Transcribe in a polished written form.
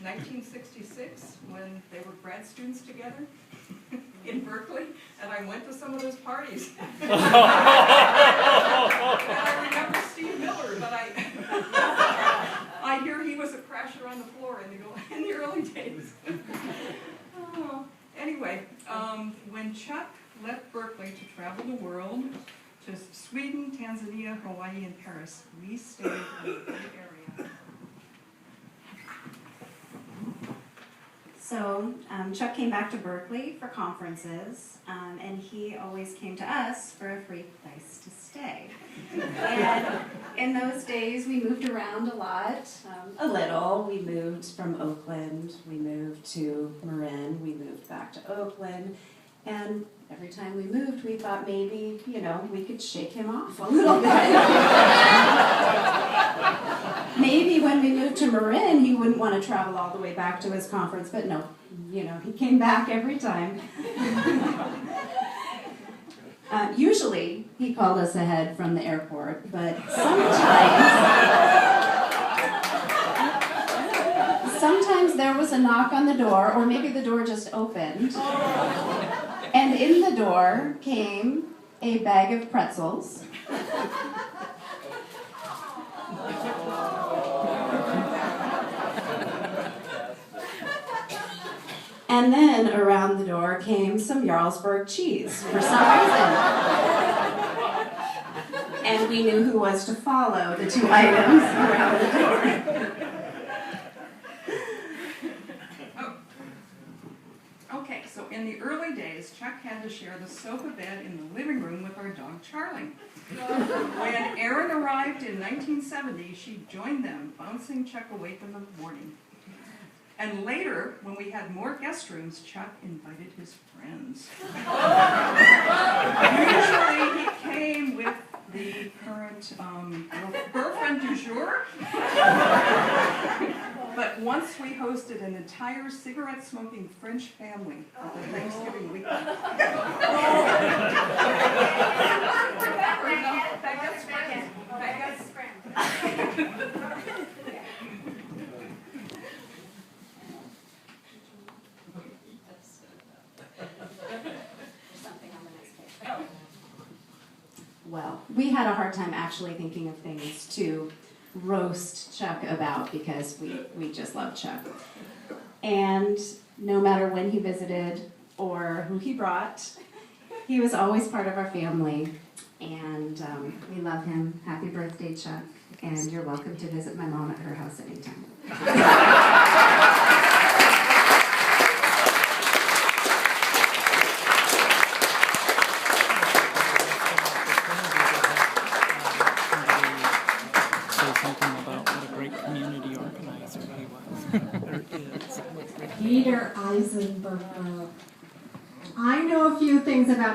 1966 when they were grad students together in Berkeley, and I went to some of those parties. And I remember Steve Miller, but I hear he was a crasher on the floor in the early days. Oh, anyway, when Chuck left Berkeley to travel the world, to Sweden, Tanzania, Hawaii, and Paris, we stayed in the Bay Area. So Chuck came back to Berkeley for conferences, and he always came to us for a free place to stay. And in those days, we moved around a lot, a little. We moved from Oakland, we moved to Marin, we moved back to Oakland, and every time we moved, we thought maybe, we could shake him off a little bit. Maybe when we moved to Marin, he wouldn't want to travel all the way back to his conference, but no, he came back every time. Usually, he called us ahead from the airport, but sometimes there was a knock on the door, or maybe the door just opened, and in the door came a bag of pretzels. And then around the door came some Jarlsberg cheese for some reason. And we knew who was to follow the two items around the door. Okay, so in the early days, Chuck had to share the sofa bed in the living room with our dog, Charlie. When Erin arrived in 1970, she joined them, bouncing Chuck awake in the morning. And later, when we had more guest rooms, Chuck invited his friends. Usually he came with the current girlfriend du jour. But once we hosted an entire cigarette-smoking French family at the Thanksgiving weekend. Baguette's friend. Well, we had a hard time actually thinking of things to roast Chuck about because we just love Chuck. And no matter when he visited or who he brought, he was always part of our family. And we love him. Happy birthday, Chuck. And you're welcome to visit my mom at her house anytime. Peter Eisenberg. I know a few things about